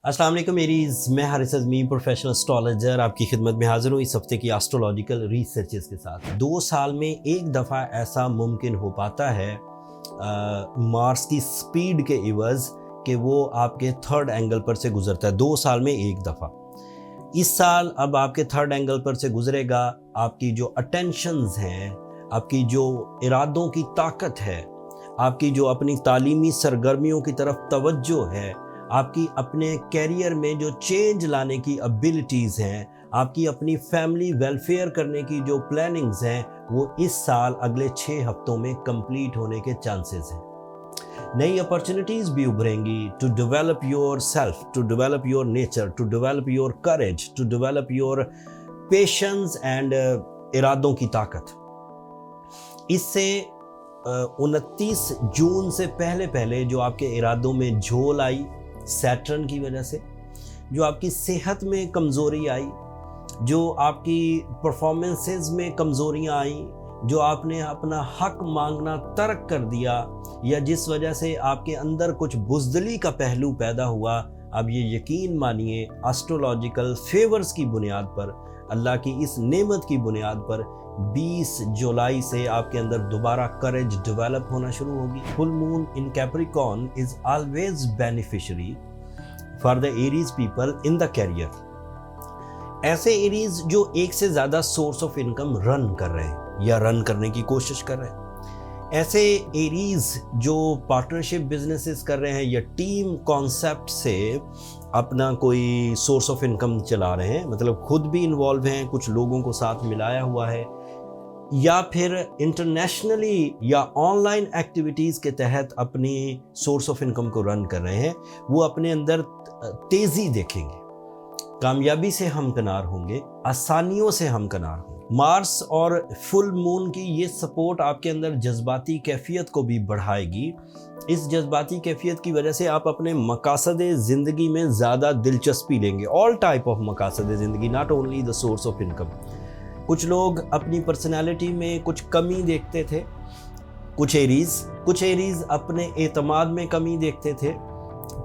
अस्सलाम वालेकुम मेरीज, मैं हारिस अज़मी प्रोफेशनल एस्ट्रोलॉजर आपकी खिदमत में हाजिर हूँ इस हफ्ते की एस्ट्रोलॉजिकल रिसर्चेस के साथ। 2 साल में एक दफ़ा ऐसा मुमकिन हो पाता है मार्स की स्पीड के इवज़ कि वो आपके थर्ड एंगल पर से गुजरता है। 2 साल में एक दफ़ा। इस साल अब आपके थर्ड एंगल पर से गुजरेगा। आपकी जो अटेंशंस हैं, आपकी जो इरादों की ताकत है, आपकी जो अपनी तालीमी सरगर्मियों की तरफ तवज्जो है, आपकी अपने कैरियर में जो चेंज लाने की एबिलिटीज़ हैं, आपकी अपनी फैमिली वेलफेयर करने की जो प्लानिंग्स हैं, वो इस साल अगले 6 हफ्तों में कंप्लीट होने के चांसेस हैं। नई अपॉर्चुनिटीज़ भी उभरेंगी to develop yourself, to develop your nature, to develop your courage, to develop your patience and इरादों की ताकत। इससे 29 जून से पहले जो आपके इरादों में झोल आई सैटर्न की वजह से, जो आपकी सेहत में कमज़ोरी आई, जो आपकी परफॉर्मेंसेस में कमज़ोरियाँ आई, जो आपने अपना हक मांगना तर्क कर दिया, या जिस वजह से आपके अंदर कुछ बुज़दिली का पहलू पैदा हुआ, अब ये यकीन मानिए एस्ट्रोलॉजिकल फेवर्स की बुनियाद पर, अल्लाह की इस नेमत की बुनियाद पर 20 जुलाई से आपके अंदर दोबारा करेज डेवलप होना शुरू होगी। Full moon in Capricorn is always beneficiary for the Aries people in the career. ऐसे एरीज जो एक से ज़्यादा सोर्स ऑफ इनकम रन कर रहे हैं या रन करने की कोशिश कर रहे हैं, ऐसे एरीज जो पार्टनरशिप बिजनेसेस कर रहे हैं या टीम कॉन्सेप्ट से अपना कोई सोर्स ऑफ इनकम चला रहे हैं, मतलब खुद भी इन्वॉल्व हैं, कुछ लोगों को साथ मिलाया हुआ है, या फिर इंटरनेशनली या ऑनलाइन एक्टिविटीज़ के तहत अपनी सोर्स ऑफ इनकम को रन कर रहे हैं, वो अपने अंदर तेज़ी देखेंगे, कामयाबी से हमकिनार होंगे, आसानियों से हमकिनार होंगे। मार्स और फुल मून की ये सपोर्ट आपके अंदर जज्बाती कैफियत को भी बढ़ाएगी। इस जज्बाती कैफियत की वजह से आप अपने मकासद ज़िंदगी में ज़्यादा दिलचस्पी लेंगे। ऑल टाइप ऑफ मकासद ज़िंदगी, not only the source of income. कुछ लोग अपनी पर्सनालिटी में कुछ कमी देखते थे, कुछ एरीज अपने एतमाद में कमी देखते थे,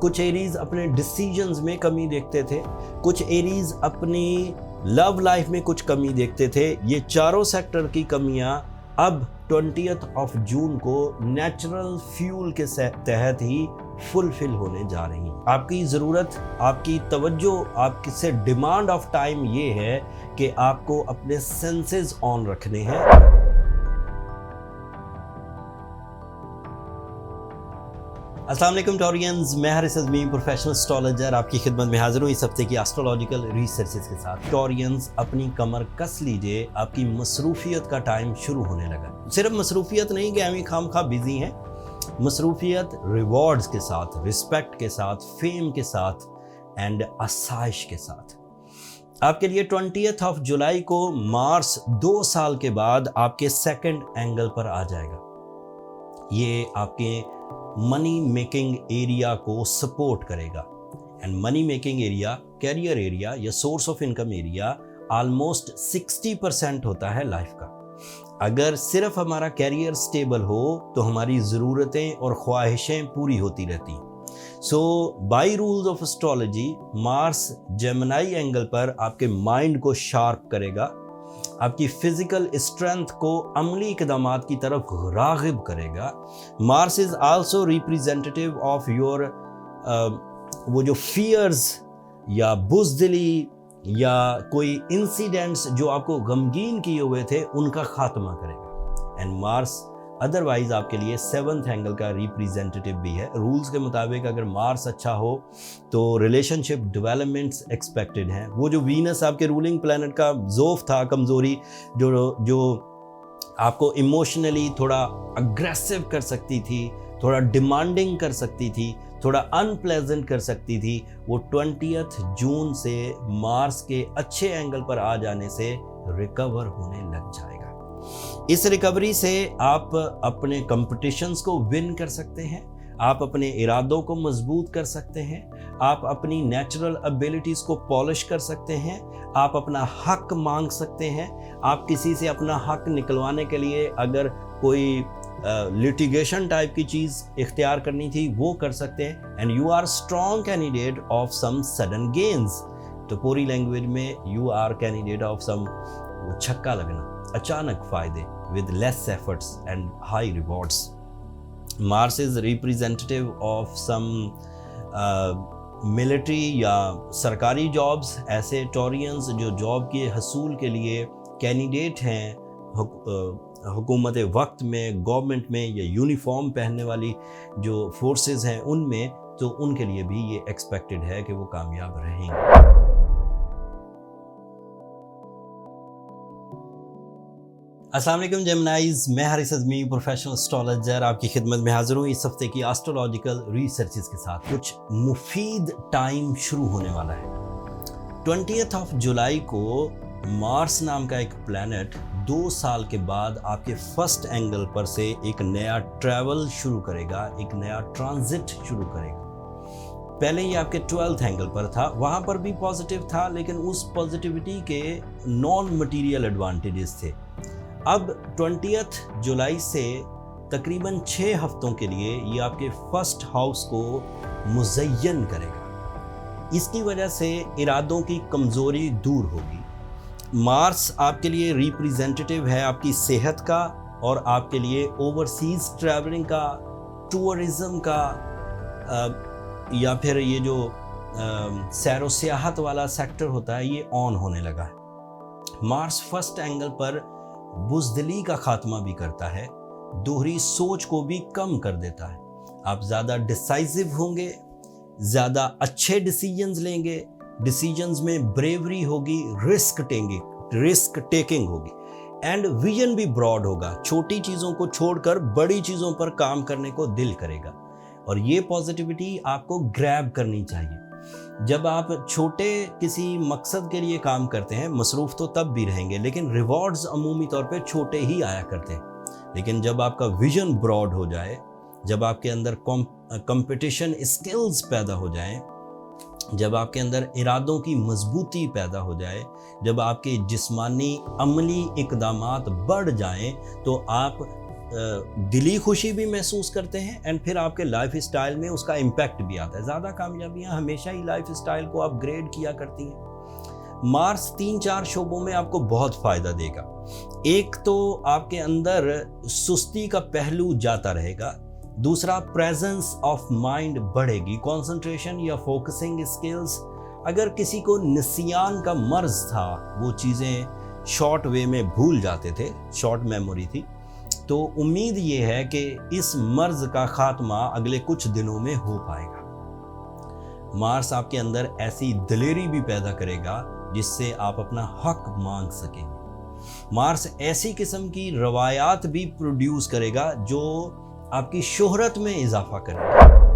कुछ एरीज अपने डिसीजंस में कमी देखते थे, कुछ एरीज अपनी लव लाइफ में कुछ कमी देखते थे। ये चारों सेक्टर की कमियां अब 20 जून को नेचुरल फ्यूल के तहत ही फुलफिल होने जा रही हैं। आपकी ज़रूरत, आपकी तवज्जो, आपकी से डिमांड ऑफ टाइम ये है कि आपको अपने सेंसेस ऑन रखने हैं। अस्सलाम वालेकुम टॉरियंस, मैं हारिस अज़मी प्रोफेशनल एस्ट्रोलॉजर आपकी खिदमत में हाजिर हूँ इस हफ्ते की एस्ट्रोलॉजिकल रिसर्चेस के साथ। टॉरियंस अपनी कमर कस लीजिए, आपकी मसरूफियत का टाइम शुरू होने लगा। सिर्फ मसरूफियत नहीं कि हम खामखा बिजी हैं, मसरूफियत रिवॉर्ड्स के साथ, रिस्पेक्ट के साथ, फेम के साथ एंड आसाइश के साथ। आपके लिए 20 जुलाई को मार्स 2 साल के बाद आपके सेकंड एंगल पर आ जाएगा। ये आपके मनी मेकिंग एरिया को सपोर्ट करेगा। And money making area, career area या source of income area almost 60% होता है लाइफ का। अगर सिर्फ हमारा कैरियर स्टेबल हो तो हमारी ज़रूरतें और ख्वाहिशें पूरी होती रहती हैं। So by rules of astrology, Mars Gemini angle पर आपके माइंड को शार्प करेगा, आपकी फिजिकल स्ट्रेंथ को अमली इक़दामात की तरफ राग़िब करेगा। Mars is also representative of your वो जो फियर्स या बुज़दिली या कोई इंसिडेंट्स जो आपको गमगीन किए हुए थे, उनका ख़ात्मा करेगा। एंड मार्स अदरवाइज आपके लिए 7th एंगल का रिप्रेजेंटेटिव भी है। रूल्स के मुताबिक अगर मार्स अच्छा हो तो रिलेशनशिप डेवलपमेंट्स एक्सपेक्टेड हैं। वो जो वीनस आपके रूलिंग प्लैनेट का ज़ोफ़ था, कमज़ोरी, जो आपको इमोशनली थोड़ा अग्रेसिव कर सकती थी, थोड़ा डिमांडिंग कर सकती थी, थोड़ा अनप्लेजेंट कर सकती थी, वो 20 जून से मार्स के अच्छे एंगल पर आ जाने से रिकवर होने लग जाएगा। इस रिकवरी से आप अपने कंपटीशंस को विन कर सकते हैं, आप अपने इरादों को मजबूत कर सकते हैं, आप अपनी नेचुरल एबिलिटीज़ को पॉलिश कर सकते हैं, आप अपना हक मांग सकते हैं। आप किसी से अपना हक निकलवाने के लिए अगर कोई लिटिगेशन टाइप की चीज़ इख्तियार करनी थी वो कर सकते हैं। And you are strong candidate of some sudden gains, तो पूरी लैंग्वेज में you are candidate of some छक्का लगना, अचानक फ़ायदे with less efforts and high rewards. Mars is representative of some military या सरकारी जॉब्स, ऐसे टोरियंस जो जॉब के हसूल के लिए कैंडिडेट हैं हुकूमत वक्त में, गवर्नमेंट में, या यूनिफॉर्म पहनने वाली जो फोर्सेस हैं उनमें, तो उनके लिए भी ये एक्सपेक्टेड है कि वो कामयाब रहेंगे। अस्सलाम वालेकुम जेमिनाइज, मैं हारिस अज़मी प्रोफेशनल एस्ट्रोलॉजर आपकी खिदमत में हाज़िर हूँ इस हफ्ते की एस्ट्रोलॉजिकल रिसर्चेस के साथ। कुछ मुफीद टाइम शुरू होने वाला है। 20 जुलाई को मार्स नाम का एक प्लैनेट 2 साल के बाद आपके फर्स्ट एंगल पर से एक नया ट्रैवल शुरू करेगा, एक नया ट्रांजिट शुरू करेगा। पहले ये आपके 12th एंगल पर था, वहाँ पर भी पॉजिटिव था, लेकिन उस पॉजिटिविटी के नॉन मटीरियल एडवांटेजेस थे। अब 20 जुलाई से तकरीबन 6 हफ्तों के लिए ये आपके फर्स्ट हाउस को मुज़य्यन करेगा। इसकी वजह से इरादों की कमज़ोरी दूर होगी। मार्स आपके लिए रिप्रेजेंटेटिव है आपकी सेहत का और आपके लिए ओवरसीज़ ट्रैवलिंग का, टूरिज़म का, या फिर ये जो सैर व सियाहत वाला सेक्टर होता है ये ऑन होने लगा है। मार्स फर्स्ट एंगल पर बुज़दिली का खात्मा भी करता है, दोहरी सोच को भी कम कर देता है। आप ज़्यादा डिसाइसिव होंगे, ज़्यादा अच्छे डिसीजंस लेंगे, डिसीजंस में ब्रेवरी होगी, रिस्क टेकिंग होगी, एंड विजन भी ब्रॉड होगा। छोटी चीज़ों को छोड़कर बड़ी चीज़ों पर काम करने को दिल करेगा, और ये पॉजिटिविटी आपको ग्रैब करनी चाहिए। जब आप छोटे किसी मकसद के लिए काम करते हैं, मसरूफ़ तो तब भी रहेंगे, लेकिन रिवॉर्ड्स अमूमी तौर पे छोटे ही आया करते हैं। लेकिन जब आपका विजन ब्रॉड हो जाए, जब आपके अंदर कंपटीशन स्किल्स पैदा हो जाएं, जब आपके अंदर इरादों की मजबूती पैदा हो जाए, जब आपके जिस्मानी अमली इक़दामात बढ़ जाएं, तो आप दिली खुशी भी महसूस करते हैं, एंड फिर आपके लाइफ स्टाइल में उसका इम्पैक्ट भी आता है। ज़्यादा कामयाबियाँ हमेशा ही लाइफ स्टाइल को अपग्रेड किया करती हैं। मार्स 3-4 शोबों में आपको बहुत फ़ायदा देगा। एक तो आपके अंदर सुस्ती का पहलू जाता रहेगा, दूसरा प्रेजेंस ऑफ माइंड बढ़ेगी, कंसंट्रेशन या फोकसिंग स्किल्स। अगर किसी को निसियान का मर्ज था, वो चीज़ें शॉर्ट वे में भूल जाते थे, शॉर्ट मेमोरी थी, तो उम्मीद ये है कि इस मर्ज का खात्मा अगले कुछ दिनों में हो पाएगा। मार्स आपके अंदर ऐसी दिलेरी भी पैदा करेगा जिससे आप अपना हक मांग सकेंगे। मार्स ऐसी किस्म की रवायात भी प्रोड्यूस करेगा जो आपकी शोहरत में इजाफा करेगा।